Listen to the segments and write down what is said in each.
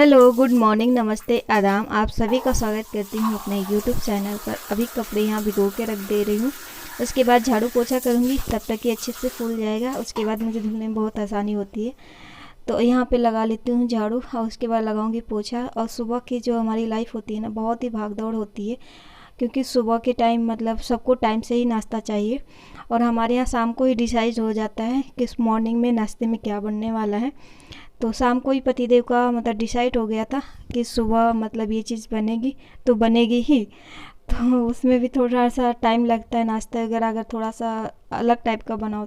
Hello, good morning, नमस्ते, आदाब। आप सभी का स्वागत करती हूँ अपने यूट्यूब चैनल पर। अभी कपड़े यहाँ भिगो के रख दे रही हूँ। उसके बाद झाड़ू पोछा करूँगी, तब तक ये अच्छे से फूल जाएगा। उसके बाद मुझे धुलने में बहुत आसानी होती है, तो यहाँ पे लगा लेती हूँ झाड़ू और उसके बाद लगाऊंगी पोछा। और सुबह की जो हमारी लाइफ होती है ना, बहुत ही भाग दौड़ होती है, क्योंकि सुबह के टाइम मतलब सबको टाइम से ही नाश्ता चाहिए। और हमारे यहाँ शाम को ही डिसाइड हो जाता है कि इस मॉर्निंग में नाश्ते में क्या बनने वाला है। तो शाम को ही पतिदेव का मतलब डिसाइड हो गया था कि सुबह मतलब ये चीज़ बनेगी तो बनेगी ही। तो उसमें भी थोड़ा सा टाइम लगता है, नाश्ता वगैरह अगर थोड़ा सा अलग टाइप का बनाओ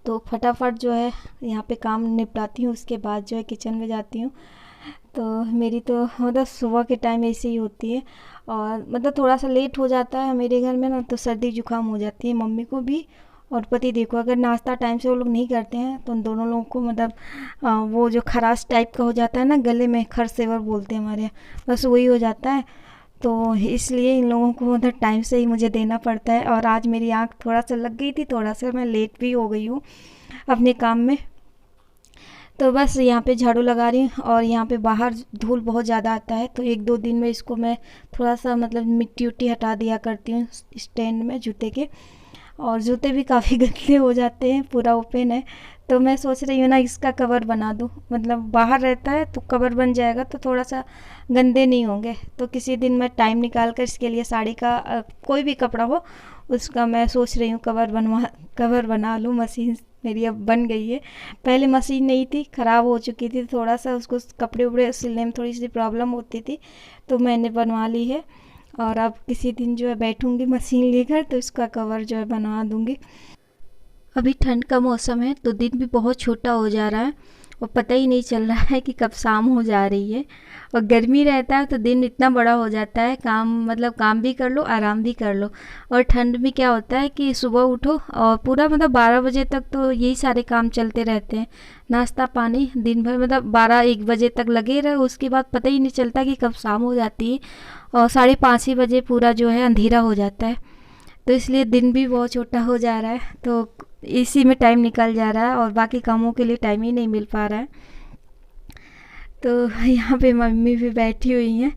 तो फटाफट जो है यहाँ पे काम निपटाती हूँ। उसके बाद जो है किचन में जाती हूँ। तो मेरी तो मतलब सुबह के टाइम ऐसे ही होती है। और मतलब थोड़ा सा लेट हो जाता है मेरे घर में ना, तो सर्दी जुकाम हो जाती है मम्मी को भी और पति देखो। अगर नाश्ता टाइम से वो लोग नहीं करते हैं तो उन दोनों लोगों को मतलब वो जो खराश टाइप का हो जाता है ना, गले में खरसेवर बोलते हैं हमारे यहाँ, बस वही हो जाता है। तो इसलिए इन लोगों को मतलब टाइम से ही मुझे देना पड़ता है। और आज मेरी आँख थोड़ा सा लग गई थी, थोड़ा सा मैं लेट भी हो गई हूँ अपने काम में। तो बस यहाँ पे झाड़ू लगा रही हूँ। और यहाँ पे बाहर धूल बहुत ज़्यादा आता है, तो एक दो दिन में इसको मैं थोड़ा सा मतलब मिट्टी उट्टी हटा दिया करती हूँ स्टैंड में जूते के। और जूते भी काफ़ी गंदे हो जाते हैं, पूरा ओपन है। तो मैं सोच रही हूँ ना इसका कवर बना दूँ, मतलब बाहर रहता है तो कवर बन जाएगा तो थोड़ा सा गंदे नहीं होंगे। तो किसी दिन मैं टाइम निकाल कर इसके लिए साड़ी का कोई भी कपड़ा हो उसका मैं सोच रही हूँ कवर बना लूँ। मशीन मेरी अब बन गई है। पहले मशीन नहीं थी, ख़राब हो चुकी थी, थोड़ा सा उसको कपड़े उपड़े सिलने में थोड़ी सी प्रॉब्लम होती थी, तो मैंने बनवा ली है। और अब किसी दिन जो है बैठूंगी मशीन लेकर तो इसका कवर जो है बनवा दूंगी। अभी ठंड का मौसम है तो दिन भी बहुत छोटा हो जा रहा है और पता ही नहीं चल रहा है कि कब शाम हो जा रही है। और गर्मी रहता है तो दिन इतना बड़ा हो जाता है, काम मतलब काम भी कर लो आराम भी कर लो। और ठंड में क्या होता है कि सुबह उठो और पूरा मतलब 12 बजे तक तो यही सारे काम चलते रहते हैं, नाश्ता पानी दिन भर मतलब 12-1 बजे तक लगे रहो। उसके बाद पता ही नहीं चलता कि कब शाम हो जाती है और 5:30 ही बजे पूरा जो है अंधेरा हो जाता है। तो इसलिए दिन भी बहुत छोटा हो जा रहा है, तो इसी में टाइम निकल जा रहा है और बाकी कामों के लिए टाइम ही नहीं मिल पा रहा है। तो यहाँ पे मम्मी भी बैठी हुई हैं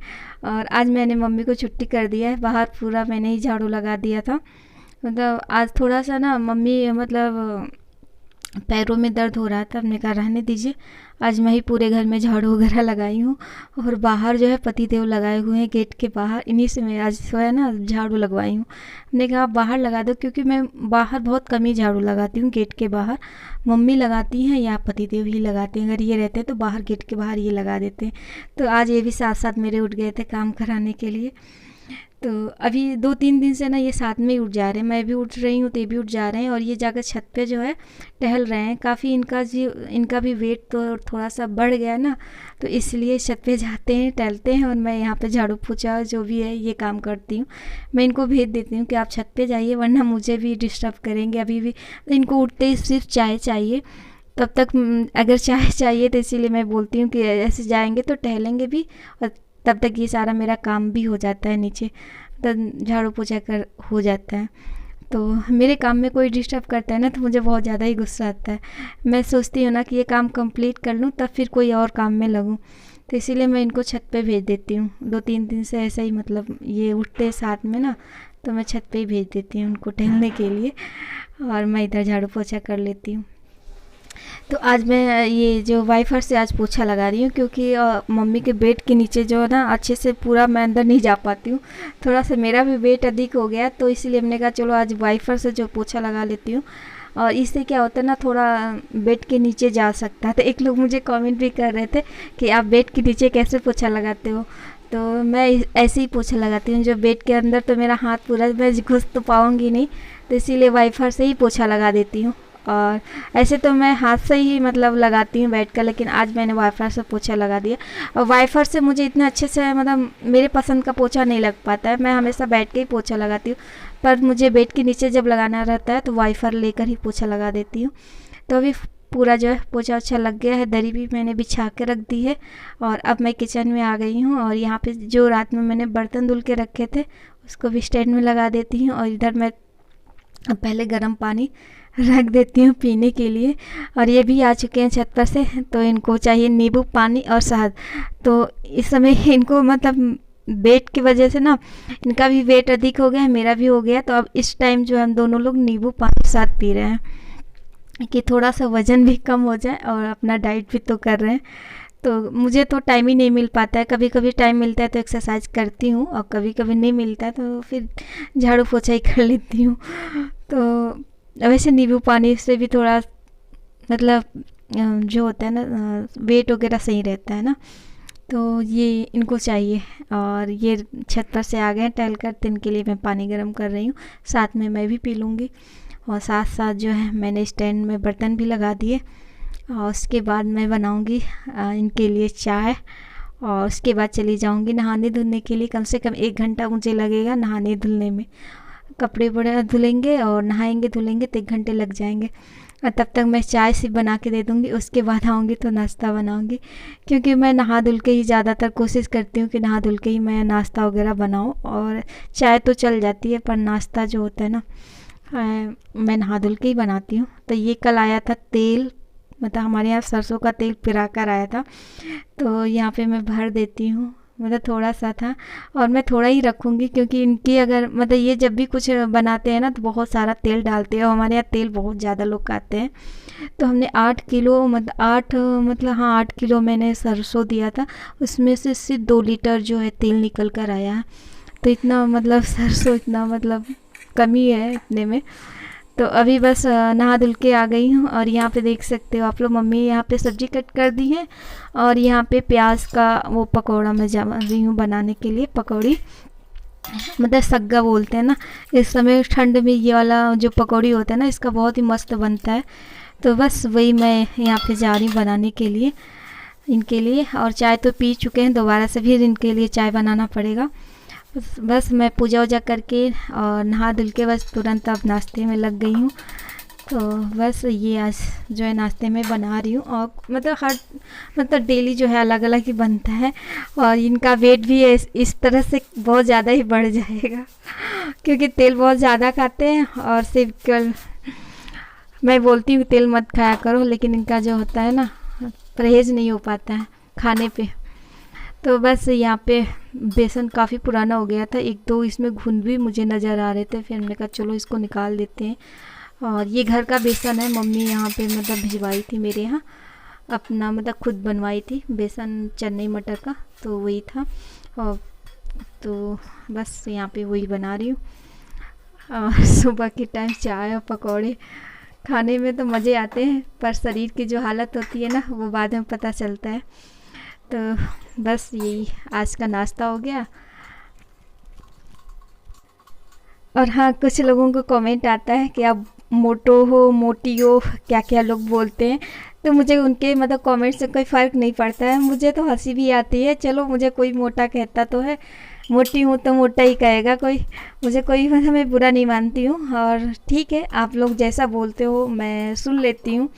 और आज मैंने मम्मी को छुट्टी कर दिया है, बाहर पूरा मैंने ही झाड़ू लगा दिया था। मतलब आज थोड़ा सा ना मम्मी मतलब पैरों में दर्द हो रहा था, हमने कहा रहने दीजिए, आज मैं ही पूरे घर में झाड़ू वगैरह लगाई हूँ। और बाहर जो है पतिदेव लगाए हुए हैं गेट के बाहर, इन्हीं से मैं आज जो है ना झाड़ू लगवाई हूँ। हमने कहा आप बाहर लगा दो, क्योंकि मैं बाहर बहुत कम ही झाड़ू लगाती हूँ गेट के बाहर। मम्मी लगाती हैं या पतिदेव ही लगाते हैं, अगर ये रहते हैं तो बाहर गेट के बाहर ये लगा देते हैं। तो आज ये भी साथ साथ मेरे उठ गए थे काम कराने के लिए। तो अभी 2-3 दिन से ना ये साथ में ही उठ जा रहे हैं, मैं भी उठ रही हूँ तो ये भी उठ जा रहे हैं। और ये जाकर छत पे जो है टहल रहे हैं काफ़ी। इनका भी वेट तो थोड़ा सा बढ़ गया ना, तो इसलिए छत पे जाते हैं टहलते हैं और मैं यहाँ पे झाड़ू पोछा जो भी है ये काम करती हूँ। मैं इनको भेज देती हूँ कि आप छत पे जाइए, वरना मुझे भी डिस्टर्ब करेंगे। अभी भी इनको उठते ही सिर्फ चाय चाहिए, तब तक अगर चाय चाहिए तो इसीलिए मैं बोलती हूँ कि ऐसे जाएंगे तो टहलेंगे भी और तब तक ये सारा मेरा काम भी हो जाता है नीचे, तब झाड़ू पोछा कर हो जाता है। तो मेरे काम में कोई डिस्टर्ब करता है ना तो मुझे बहुत ज़्यादा ही गुस्सा आता है। मैं सोचती हूँ ना कि ये काम कंप्लीट कर लूँ तब फिर कोई और काम में लगूँ, तो इसीलिए मैं इनको छत पे भेज देती हूँ। 2-3 दिन से ऐसा ही मतलब ये उठते साथ में ना, तो मैं छत पे ही भेज देती हूँ उनको टहलने के लिए और मैं इधर झाड़ू पोछा कर लेती हूँ। तो आज मैं ये जो वाइफर से आज पोछा लगा रही हूँ, क्योंकि मम्मी के बेड के नीचे जो है ना अच्छे से पूरा मैं अंदर नहीं जा पाती हूँ। थोड़ा सा मेरा भी वेट अधिक हो गया, तो इसीलिए हमने कहा चलो आज वाइफर से जो पोछा लगा लेती हूँ। और इससे क्या होता है ना, थोड़ा बेड के नीचे जा सकता है। तो एक लोग मुझे कमेंट भी कर रहे थे कि आप बेड के नीचे कैसे पोछा लगाते हो। तो मैं ऐसे ही पोछा लगाती हूँ, जो बेड के अंदर तो मेरा हाथ पूरा मैं घुस तो पाऊँगी नहीं, तो इसीलिए वाइफर से ही पोछा लगा देती हूँ। और ऐसे तो मैं हाथ से ही मतलब लगाती हूँ बैठ कर, लेकिन आज मैंने वाइफर से पोछा लगा दिया। और वाइफर से मुझे इतने अच्छे से मतलब मेरे पसंद का पोछा नहीं लग पाता है, मैं हमेशा बैठ के ही पोछा लगाती हूँ। पर मुझे बेड के नीचे जब लगाना रहता है तो वाइफर लेकर ही पोछा लगा देती हूँ। तो अभी पूरा जो है पोछा अच्छा लग गया है, दरी भी मैंने बिछा के रख दी है। और अब मैं किचन में आ गई हूँ और यहाँ पे जो रात में मैंने बर्तन धुल के रखे थे उसको भी स्टैंड में लगा देती हूँ। और इधर मैं अब पहले गर्म पानी रख देती हूँ पीने के लिए। और ये भी आ चुके हैं छत पर से, तो इनको चाहिए नींबू पानी और शहद। तो इस समय इनको मतलब वेट की वजह से ना, इनका भी वेट अधिक हो गया है, मेरा भी हो गया। तो अब इस टाइम जो हम दोनों लोग नींबू पानी साथ पी रहे हैं कि थोड़ा सा वज़न भी कम हो जाए और अपना डाइट भी तो कर रहे हैं। तो मुझे तो टाइम ही नहीं मिल पाता है, कभी कभी टाइम मिलता है तो एक्सरसाइज करती हूँ, और कभी कभी नहीं मिलता है तो फिर झाड़ू पोछा ही कर लेती हूँ। तो वैसे नींबू पानी से भी थोड़ा मतलब जो होता है ना, वेट वगैरह सही रहता है ना। तो ये इनको चाहिए। और ये छत पर से आ गए हैं टहल कर, तो इनके लिए मैं पानी गर्म कर रही हूँ, साथ में मैं भी पी लूँगी। और साथ साथ जो है मैंने स्टैंड में बर्तन भी लगा दिए, और उसके बाद मैं बनाऊँगी इनके लिए चाय। और उसके बाद चली जाऊँगी नहाने धुलने के लिए। कम से कम 1 घंटा मुझे लगेगा नहाने धुलने में। कपड़े बड़े धुलेंगे और नहाएंगे धुलेंगे तो 1 घंटे लग जाएंगे। और तब तक मैं चाय सिर्फ बना के दे दूँगी, उसके बाद आऊँगी तो नाश्ता बनाऊँगी। क्योंकि मैं नहा धुल के ही ज़्यादातर कोशिश करती हूँ कि नहा धुल के ही मैं नाश्ता वगैरह बनाऊँ। और चाय तो चल जाती है, पर नाश्ता जो होता है ना, मैं नहा धुल के ही बनाती हूँ। तो ये कल आया था तेल, मतलब हमारे यहाँ सरसों का तेल पिरा कर आया था, तो यहाँ पे मैं भर देती हूँ। मतलब थोड़ा सा था, और मैं थोड़ा ही रखूँगी क्योंकि इनकी अगर मतलब ये जब भी कुछ बनाते हैं ना तो बहुत सारा तेल डालते हैं, और हमारे यहाँ तेल बहुत ज़्यादा लोग खाते हैं। तो हमने 8 किलो मतलब हाँ 8 किलो मैंने सरसों दिया था, उसमें से सिर्फ 2 लीटर जो है तेल निकल कर आया है। तो इतना मतलब सरसों इतना मतलब कमी है इतने में। तो अभी बस नहा धुल के आ गई हूँ, और यहाँ पे देख सकते हो आप लोग, मम्मी यहाँ पे सब्जी कट कर दी है। और यहाँ पे प्याज का वो पकौड़ा मैं जमा रही हूँ बनाने के लिए, पकौड़ी मतलब सग्गा बोलते हैं ना। इस समय ठंड में ये वाला जो पकौड़ी होता है ना, इसका बहुत ही मस्त बनता है। तो बस वही मैं यहाँ पे जा रही हूँ बनाने के लिए इनके लिए। और चाय तो पी चुके हैं, दोबारा से फिर इनके लिए चाय बनाना पड़ेगा। बस मैं पूजा वूजा करके और नहा धुल के बस तुरंत अब नाश्ते में लग गई हूँ। तो बस ये आज जो है नाश्ते में बना रही हूँ। और मतलब डेली जो है अलग अलग ही बनता है। और इनका वेट भी इस तरह से बहुत ज़्यादा ही बढ़ जाएगा क्योंकि तेल बहुत ज़्यादा खाते हैं। और सिर्फ कल मैं बोलती हूँ तेल मत खाया करो, लेकिन इनका जो होता है ना, परहेज़ नहीं हो पाता है खाने पे। तो बस यहाँ पे बेसन काफ़ी पुराना हो गया था, 1-2 इसमें घुन भी मुझे नज़र आ रहे थे। फिर हमने कहा चलो इसको निकाल देते हैं। और ये घर का बेसन है, मम्मी यहाँ पे मतलब भिजवाई थी मेरे यहाँ, अपना मतलब खुद बनवाई थी बेसन चने मटर का, तो वही था। और तो बस यहाँ पे वही बना रही हूँ। और सुबह के टाइम चाय और पकौड़े खाने में तो मज़े आते हैं, पर शरीर की जो हालत होती है ना, वो बाद में पता चलता है। तो बस यही आज का नाश्ता हो गया। और हाँ, कुछ लोगों को कमेंट आता है कि आप मोटो हो मोटी हो, क्या क्या लोग बोलते हैं। तो मुझे उनके मतलब कमेंट से कोई फ़र्क नहीं पड़ता है, मुझे तो हंसी भी आती है। चलो मुझे कोई मोटा कहता तो है, मोटी हूँ तो मोटा ही कहेगा कोई, मुझे कोई मतलब मैं बुरा नहीं मानती हूँ। और ठीक है, आप लोग जैसा बोलते हो मैं सुन लेती हूँ।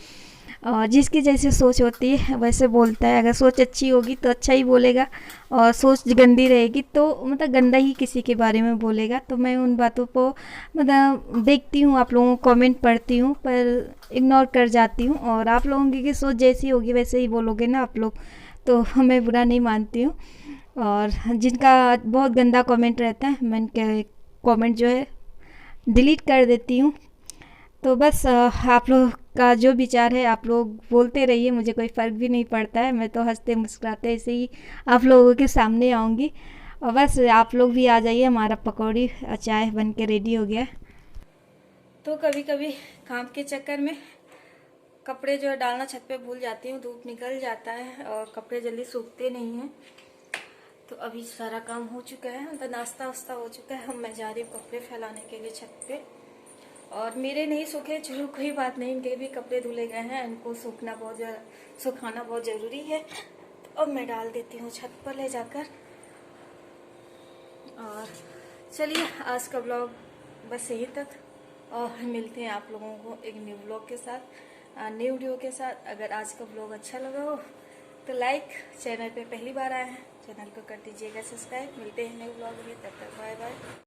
और जिसकी जैसी सोच होती है वैसे बोलता है। अगर सोच अच्छी होगी तो अच्छा ही बोलेगा, और सोच गंदी रहेगी तो मतलब गंदा ही किसी के बारे में बोलेगा। तो मैं उन बातों को मतलब देखती हूँ, आप लोगों को कमेंट पढ़ती हूँ, पर इग्नोर कर जाती हूँ। और आप लोगों की सोच जैसी होगी वैसे ही बोलोगे ना आप लोग, तो मैं बुरा नहीं मानती हूँ। और जिनका बहुत गंदा कमेंट रहता है, मैं उनके कमेंट जो है डिलीट कर देती हूँ। तो बस आप लोग का जो विचार है आप लोग बोलते रहिए, मुझे कोई फ़र्क भी नहीं पड़ता है। मैं तो हंसते मुस्कुराते ऐसे ही आप लोगों के सामने आऊँगी। और बस आप लोग भी आ जाइए, हमारा पकौड़ी चाय बन के रेडी हो गया। तो कभी कभी काम के चक्कर में कपड़े जो है डालना छत पे भूल जाती हूँ, धूप निकल जाता है और कपड़े जल्दी सूखते नहीं हैं। तो अभी सारा काम हो चुका है, मतलब नाश्ता वास्ता हो चुका है। मैं जा रही हूँ कपड़े फैलाने के लिए छत पे। और मेरे नहीं सूखे, चलो कोई बात नहीं, इनके भी कपड़े धुले गए हैं, इनको सुखाना बहुत ज़रूरी है। तो अब मैं डाल देती हूँ छत पर ले जाकर। और चलिए आज का ब्लॉग बस यहीं तक, और मिलते हैं आप लोगों को एक न्यू ब्लॉग के साथ, न्यू वीडियो के साथ। अगर आज का ब्लॉग अच्छा लगा हो तो लाइक, चैनल पे पहली बार आए हैं चैनल को कर दीजिएगा सब्सक्राइब। मिलते हैं न्यू ब्लॉग में, तब तक बाय बाय।